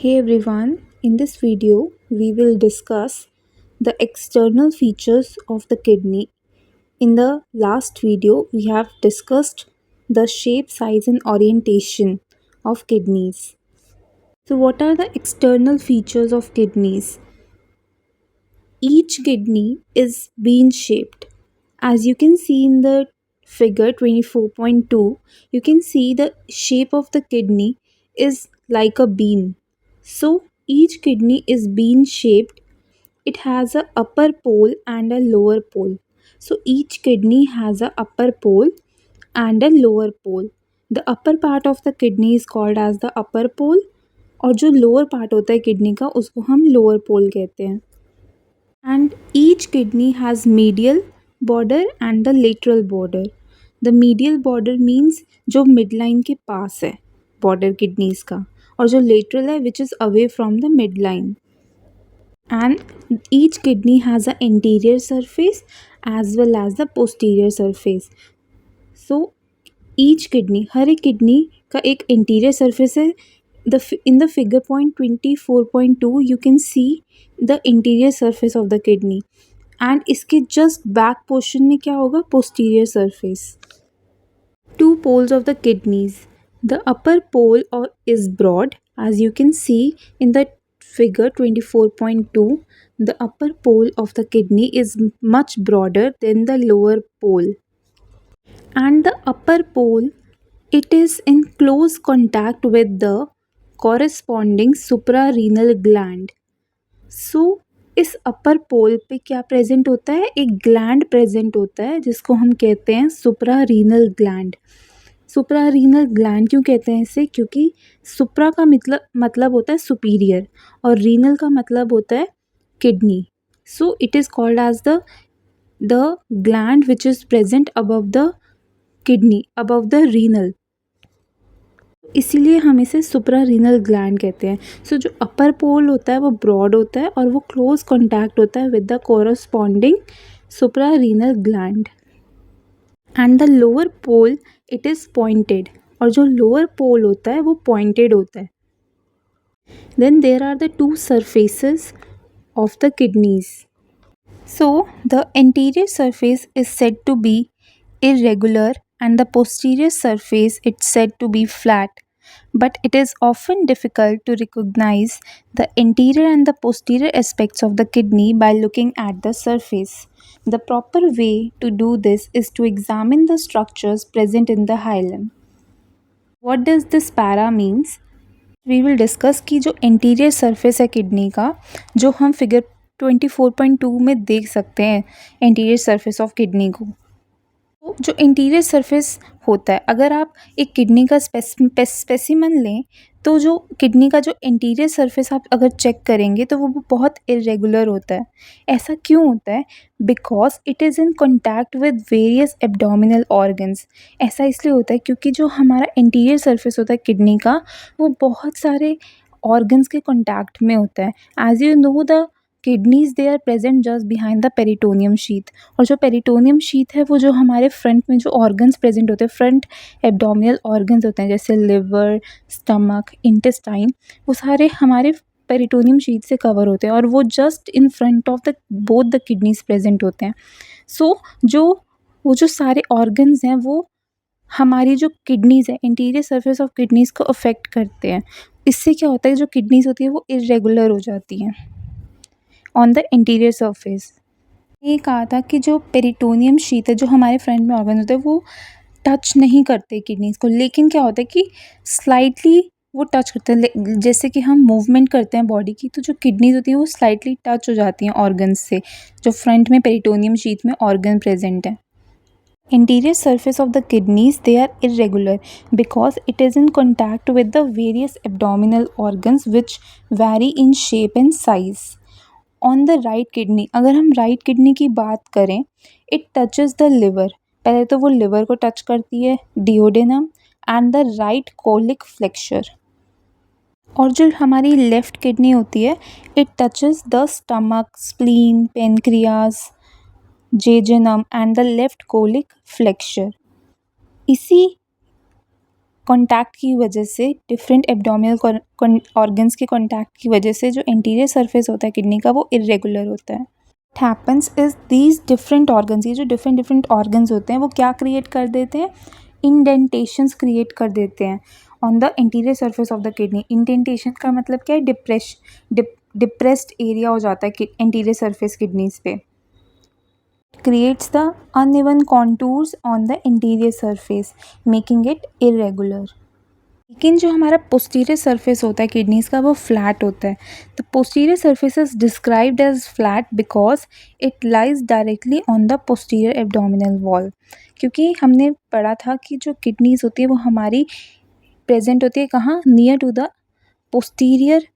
Hey everyone, in this video we will discuss the external features of the kidney. In the last video we have discussed the shape, size and orientation of kidneys. So what are the external features of kidneys? Each kidney is bean shaped. As you can see in the figure 24.2, you can see the shape of the kidney is like a bean. So each kidney is bean shaped. It has a upper pole and a lower pole. So each kidney has a upper pole and a lower pole. The upper part of the kidney is called as the upper pole और जो lower part होता है kidney का उसको हम lower pole कहते हैं. And each kidney has medial border and the lateral border. The medial border means जो midline के पास है border kidneys का, और जो lateral है which is away from the midline. And each kidney has an anterior surface as well as the posterior surface. So each kidney, हर एक kidney का एक anterior surface है. In the figure point 24.2 you can see the interior surface of the kidney, and इसके just back portion में क्या होगा, posterior surface. Two poles of the kidneys. The upper pole is broad, as you can see in the figure 24.2. The upper pole of the kidney is much broader than the lower pole, and the upper pole, it is in close contact with the corresponding suprarenal gland. So इस अपर पोल पे क्या present होता है, एक gland present होता है जिसको हम कहते हैं सुप्रारीनल ग्लैंड. सुप्रारीनल ग्लैंड क्यों कहते हैं इसे, क्योंकि सुप्रा का मतलब होता है सुपीरियर और रीनल का मतलब होता है kidney. So it is called as the gland which is present above the kidney, above the renal, इसीलिए हम इसे सुप्रारीनल ग्लैंड कहते हैं. सो जो अपर पोल होता है वो ब्रॉड होता है और वो क्लोज कॉन्टैक्ट होता है with the corresponding suprarenal gland. And the lower pole it is pointed, और जो लोअर पोल होता है वो पॉइंटेड होता है. Then there are the two surfaces of the kidneys. So the anterior surface is said to be irregular and the posterior surface it's said to be flat, but it is often difficult to recognize the anterior and the posterior aspects of the kidney by looking at the surface. The proper way to do this is to examine the structures present in the hilum. What does this para means? We will discuss कि जो anterior surface है kidney का, जो हम figure 24.2 में देख सकते हैं anterior surface of kidney को. जो इंटीरियर सरफेस होता है, अगर आप एक किडनी का स्पेसिमन लें तो जो किडनी का जो इंटीरियर सरफेस आप अगर चेक करेंगे तो वो बहुत इरेगुलर होता है. ऐसा क्यों होता है? Because it is in contact with various abdominal organs. ऐसा इसलिए होता है क्योंकि जो हमारा इंटीरियर सरफेस होता है किडनी का वो बहुत सारे ऑर्गन्स के कॉन्टैक्ट में होता है. As you know the kidneys they are present just behind the peritoneum sheath, और जो पेरिटोनियम शीथ है वो जो हमारे फ्रंट में जो ऑर्गन्स प्रेजेंट होते हैं, फ्रंट एब्डोमिनल ऑर्गन्स होते हैं जैसे लिवर, स्टमक, इंटेस्टाइन, वो सारे हमारे पेरिटोनियम शीथ से कवर होते हैं और वो just in front of the both the kidneys present होते हैं. सो वो जो सारे ऑर्गन्स हैं वो हमारी जो किडनीज है, इंटीरियर सरफेस ऑफ किडनीज को अफेक्ट करते हैं. इससे क्या होता है, जो किडनीज होती है वो इरेगुलर हो जाती हैं ऑन द इंटीरियर सरफेस. ये कहा था कि जो पेरिटोनियम शीथ है, जो हमारे फ्रंट में ऑर्गन होते हैं, वो टच नहीं करते किडनीज को, लेकिन क्या होता है कि स्लाइटली वो टच करते हैं. जैसे कि हम मूवमेंट करते हैं बॉडी की तो जो किडनीज होती हैं वो स्लाइटली टच हो जाती हैं ऑर्गन्स से, जो फ्रंट में पेरिटोनियम शीथ में ऑर्गन प्रेजेंट है. Interior surface of the kidneys, they are irregular because it is in contact with the various abdominal organs which vary in shape and size. On the right kidney, अगर हम right kidney की बात करें, it touches the liver. पहले तो वो liver को touch करती है, duodenum and the right colic flexure. और जो हमारी left kidney होती है, it touches the stomach, spleen, pancreas, jejunum and the left colic flexure. इसी कॉन्टैक्ट की वजह से, डिफरेंट एब्डोमिनल ऑर्गन्स के कॉन्टैक्ट की वजह से जो इंटीरियर सरफेस होता है किडनी का वो इरेगुलर होता है. Happens is these different organs, ये जो डिफरेंट डिफरेंट ऑर्गन्स होते हैं वो क्या क्रिएट कर देते हैं, इंडेंटेशंस क्रिएट कर देते हैं on the interior surface of the kidney. Indentation का मतलब क्या है, डिप्रेस्ड एरिया हो जाता है इंटीरियर सरफेस किडनीज पे. Creates the uneven contours on the interior surface making it irregular. लेकिन जो हमारा पोस्टीरियर सरफेस होता है किडनीज का वो फ्लैट होता है. The posterior surface is described as flat because it lies directly on the posterior abdominal wall. क्योंकि हमने पढ़ा था कि जो किडनीज होती है वो हमारी प्रेजेंट होती है कहाँ, near to the posterior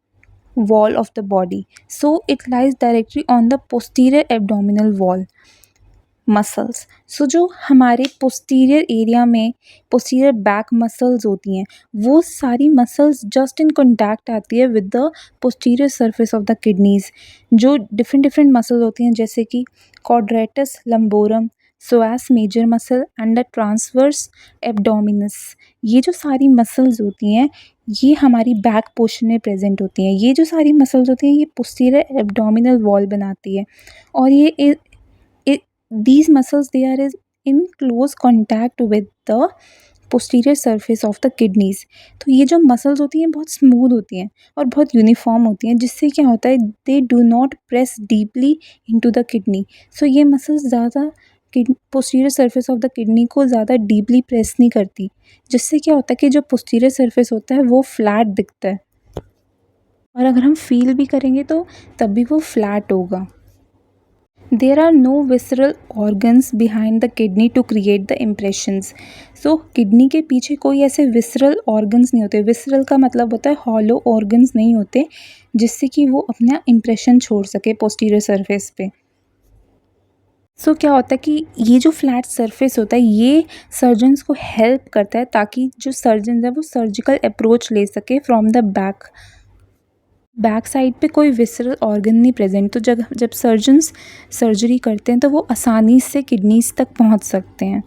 wall of the body, so it lies directly on the posterior abdominal wall muscles. So जो हमारे posterior area में posterior back muscles होती हैं वो सारी muscles just in contact आती है with the posterior surface of the kidneys. जो different muscles होती हैं जैसे कि quadratus lumborum, psoas major muscle and the transverse abdominis. ये जो सारी muscles होती हैं ये हमारी बैक पोर्शन में प्रेजेंट होती हैं. ये जो सारी मसल्स होती हैं ये पोस्टीरियर एब्डोमिनल वॉल बनाती है और ये these muscles they are is in close contact with the posterior surface of the kidneys. तो ये जो मसल्स होती हैं बहुत स्मूथ होती हैं और बहुत यूनिफॉर्म होती हैं जिससे क्या होता है, they do not press deeply into the kidney. So ये मसल्स ज़्यादा posterior surface of the kidney को ज़्यादा डीपली प्रेस नहीं करती, जिससे क्या होता है कि जो पोस्टीरियर सरफेस होता है वो फ्लैट दिखता है और अगर हम फील भी करेंगे तो तब भी वो फ्लैट होगा. There are no visceral organs behind the kidney to create the impressions. So kidney के पीछे कोई ऐसे विसरल ऑर्गन्स नहीं होते. विसरल का मतलब होता है हॉलो ऑर्गन्स नहीं होते जिससे कि वो अपना इम्प्रेशन छोड़ सके पोस्टीरियर सरफेस पे. सो क्या होता है कि ये जो फ्लैट सरफेस होता है ये सर्जन्स को हेल्प करता है ताकि जो सर्जन है वो सर्जिकल अप्रोच ले सके फ्रॉम द बैक साइड पे कोई विसरल ऑर्गन नहीं प्रेजेंट. तो जब सर्जन्स सर्जरी करते हैं तो वो आसानी से किडनीज तक पहुंच सकते हैं.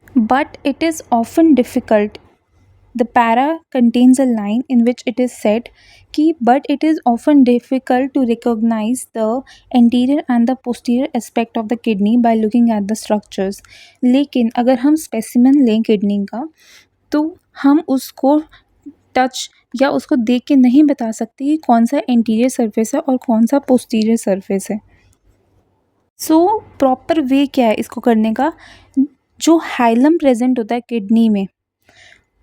But it is often difficult. The para contains a line in which it is said कि but it is often difficult to recognize the anterior and the posterior aspect of the kidney by looking at the structures. लेकिन अगर हम specimen लें kidney का तो हम उसको touch या उसको देख के नहीं बता सकते कि कौन सा एंटीरियर सरफेस है और कौन सा पोस्टीरियर सरफेस है. सो प्रॉपर वे क्या है इसको करने का, जो हाइलम प्रेजेंट होता है किडनी में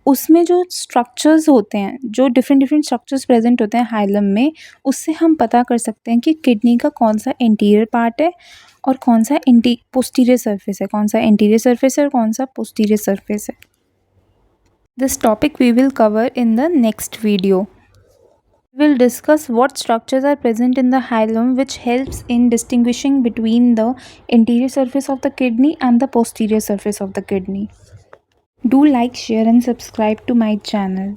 उसमें जो स्ट्रक्चर्स होते हैं, जो डिफरेंट स्ट्रक्चर्स प्रेजेंट होते हैं हाइलम में, उससे हम पता कर सकते हैं कि किडनी का कौन सा इंटीरियर पार्ट है और कौन सा पोस्टीरियर सरफेस है, कौन सा इंटीरियर सरफेस है और कौन सा पोस्टीरियर सरफेस है. This topic we will cover in the next video. We will discuss what structures are present in the hilum which helps in distinguishing between the anterior surface of the kidney and the posterior surface of the kidney. Do like, share and subscribe to my channel.